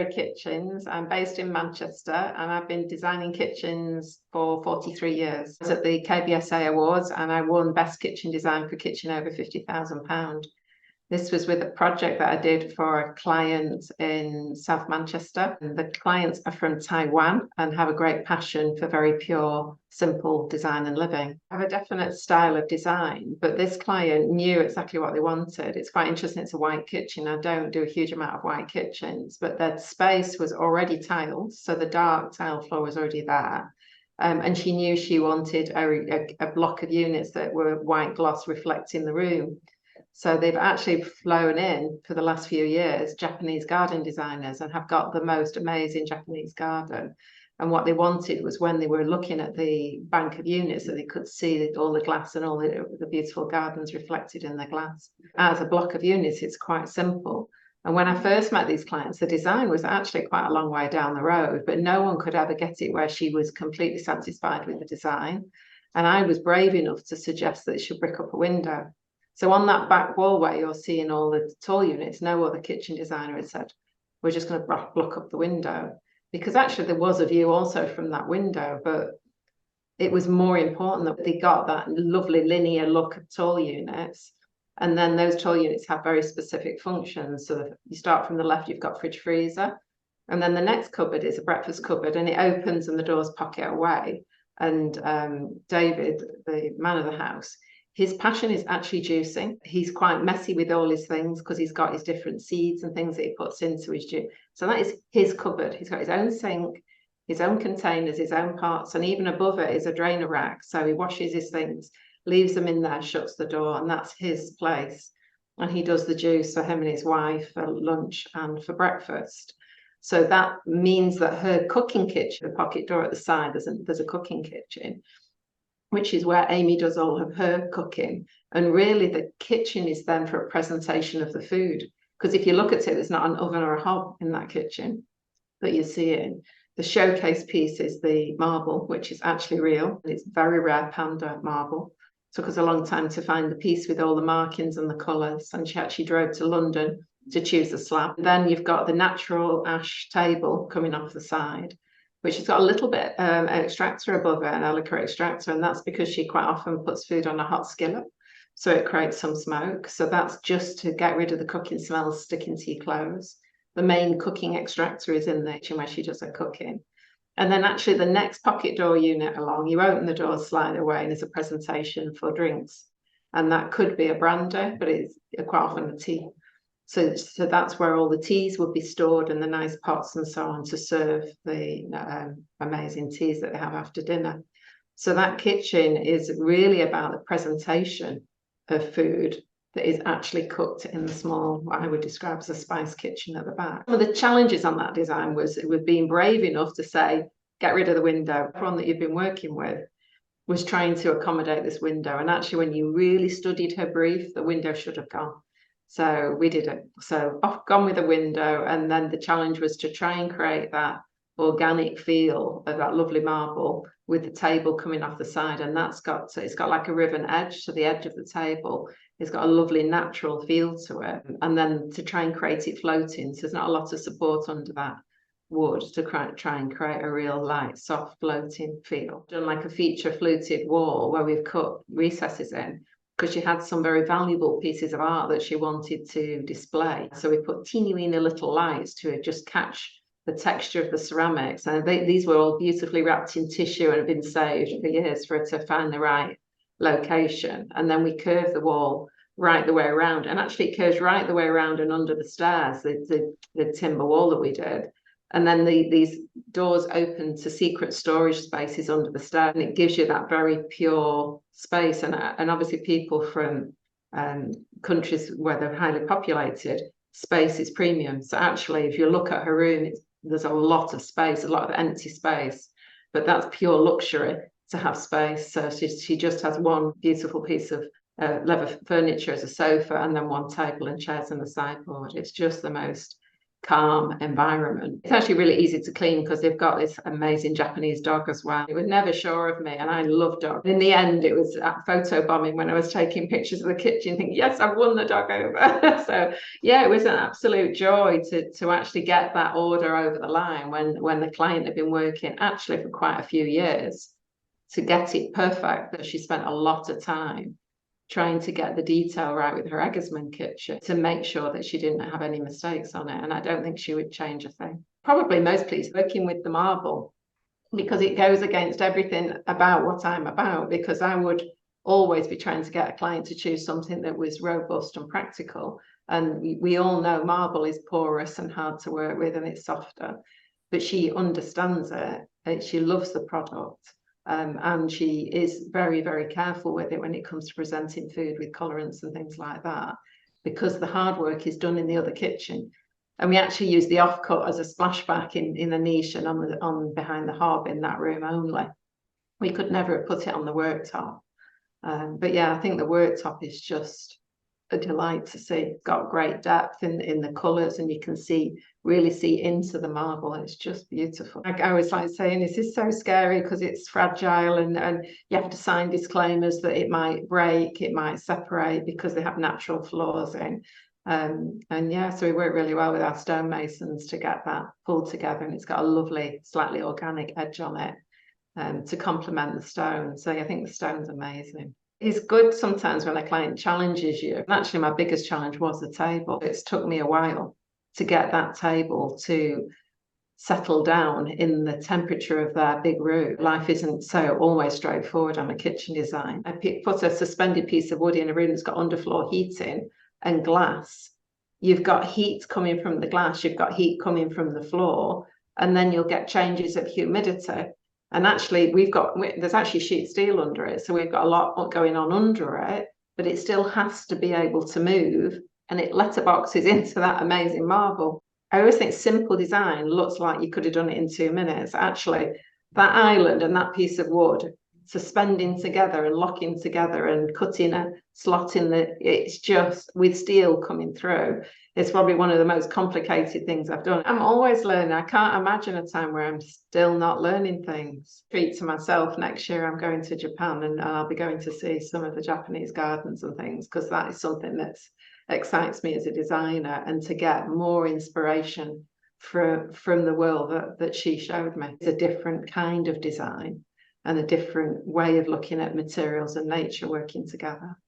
Cherry Kitchens. I'm based in Manchester and I've been designing kitchens for 43 years. I was at the Kbsa Awards and I won Best Kitchen Design for kitchen over £50,000. This was with a project that I did for a client in South Manchester. And the clients are from Taiwan and have a great passion for very pure, simple design and living. I have a definite style of design, but this client knew exactly what they wanted. It's quite interesting. It's a white kitchen. I don't do a huge amount of white kitchens, but their space was already tiled. So the dark tile floor was already there. And she knew she wanted a block of units that were white gloss reflecting the room. So they've actually flown in for the last few years, Japanese garden designers, and have got the most amazing Japanese garden. And what they wanted was when they were looking at the bank of units that they could see all the glass and all the beautiful gardens reflected in the glass. As a block of units, it's quite simple. And when I first met these clients, the design was actually quite a long way down the road, but no one could ever get it where she was completely satisfied with the design. And I was brave enough to suggest that it should brick up a window. So on that back wall where you're seeing all the tall units, no other kitchen designer had said, we're just going to block up the window. Because actually there was a view also from that window, but it was more important that they got that lovely linear look of tall units. And then those tall units have very specific functions. So you start from the left, you've got fridge freezer. And then the next cupboard is a breakfast cupboard and it opens and the doors pocket away. And David, the man of the house, his passion is actually juicing. He's quite messy with all his things because he's got his different seeds and things that he puts into his juice. So that is his cupboard. He's got his own sink, his own containers, his own pots, and even above it is a drainer rack. So he washes his things, leaves them in there, shuts the door, and that's his place. And he does the juice for him and his wife for lunch and for breakfast. So that means that her cooking kitchen, the pocket door at the side, there's a cooking kitchen, which is where Amy does all of her cooking. And really the kitchen is then for a presentation of the food. Because if you look at it, there's not an oven or a hob in that kitchen that you're seeing. The showcase piece is the marble, which is actually real. It's very rare Panda marble. It took us a long time to find the piece with all the markings and the colours. And she actually drove to London to choose the slab. Then you've got the natural ash table coming off the side, which has got a little bit extractor above it, an liquor extractor, and that's because she quite often puts food on a hot skillet, so it creates some smoke. So that's just to get rid of the cooking smells sticking to your clothes. The main cooking extractor is in the kitchen where she does her cooking. And then actually the next pocket door unit along, you open the door, slide away, and there's a presentation for drinks. And that could be a brandy, but it's quite often a tea. So that's where all the teas would be stored and the nice pots and so on to serve the amazing teas that they have after dinner. So that kitchen is really about the presentation of food that is actually cooked in the small, what I would describe as a spice kitchen at the back. One of the challenges on that design was being brave enough to say, get rid of the window. Everyone that you've been working with was trying to accommodate this window. And actually, when you really studied her brief, the window should have gone. So we did it. So off gone with the window. And then the challenge was to try and create that organic feel of that lovely marble with the table coming off the side. And it's got like a ribbon edge. So the edge of the table has got a lovely natural feel to it. And then to try and create it floating. So there's not a lot of support under that wood to try and create a real light, soft floating feel. Done like a feature fluted wall where we've cut recesses in, because she had some very valuable pieces of art that she wanted to display. So we put teeny weeny little lights to just catch the texture of the ceramics. And these were all beautifully wrapped in tissue and have been saved for years for her to find the right location. And then we curve the wall right the way around. And actually it curves right the way around and under the stairs, the timber wall that we did. And then these doors open to secret storage spaces under the stairs, and it gives you that very pure space. And obviously people from countries where they're highly populated, space is premium. So actually, if you look at her room, there's a lot of space, a lot of empty space, but that's pure luxury to have space. So she just has one beautiful piece of leather furniture as a sofa, and then one table and chairs and the sideboard. It's just the most calm environment. It's actually really easy to clean because they've got this amazing Japanese dog as well. They were never sure of me, and I love dogs. In the end, it was photo bombing when I was taking pictures of the kitchen, thinking, yes, I've won the dog over. So yeah, it was an absolute joy to actually get that order over the line when the client had been working actually for quite a few years to get it perfect, that she spent a lot of time trying to get the detail right with her Eggersman kitchen to make sure that she didn't have any mistakes on it. And I don't think she would change a thing. Probably most pleased working with the marble, because it goes against everything about what I'm about, because I would always be trying to get a client to choose something that was robust and practical. And we all know marble is porous and hard to work with, and it's softer, but she understands it and she loves the product. And she is very, very careful with it when it comes to presenting food with colorants and things like that, because the hard work is done in the other kitchen. And we actually use the offcut as a splashback in the niche and on behind the hob in that room only. We could never have put it on the worktop. But yeah, I think the worktop is just a delight to see. It's got great depth in the colours, and you can really see into the marble. It's just beautiful. I always like saying this is so scary because it's fragile, and you have to sign disclaimers that it might break, it might separate, because they have natural flaws in. And yeah, so we work really well with our stonemasons to get that pulled together, and it's got a lovely, slightly organic edge on it to complement the stone. So I think the stone's amazing. It's good sometimes when a client challenges you. And actually, my biggest challenge was the table. It's took me a while to get that table to settle down in the temperature of their big room. Life isn't so always straightforward. I'm a kitchen design. I put a suspended piece of wood in a room that's got underfloor heating and glass. You've got heat coming from the glass, you've got heat coming from the floor, and then you'll get changes of humidity. And actually, there's actually sheet steel under it. So we've got a lot going on under it, but it still has to be able to move, and it letterboxes into that amazing marble. I always think simple design looks like you could have done it in 2 minutes. Actually, that island and that piece of wood suspending together and locking together and cutting a slot it's just with steel coming through. It's probably one of the most complicated things I've done. I'm always learning. I can't imagine a time where I'm still not learning things. Treat to myself, next year I'm going to Japan, and I'll be going to see some of the Japanese gardens and things, because that is something that excites me as a designer, and to get more inspiration from the world that she showed me. It's a different kind of design and a different way of looking at materials and nature working together.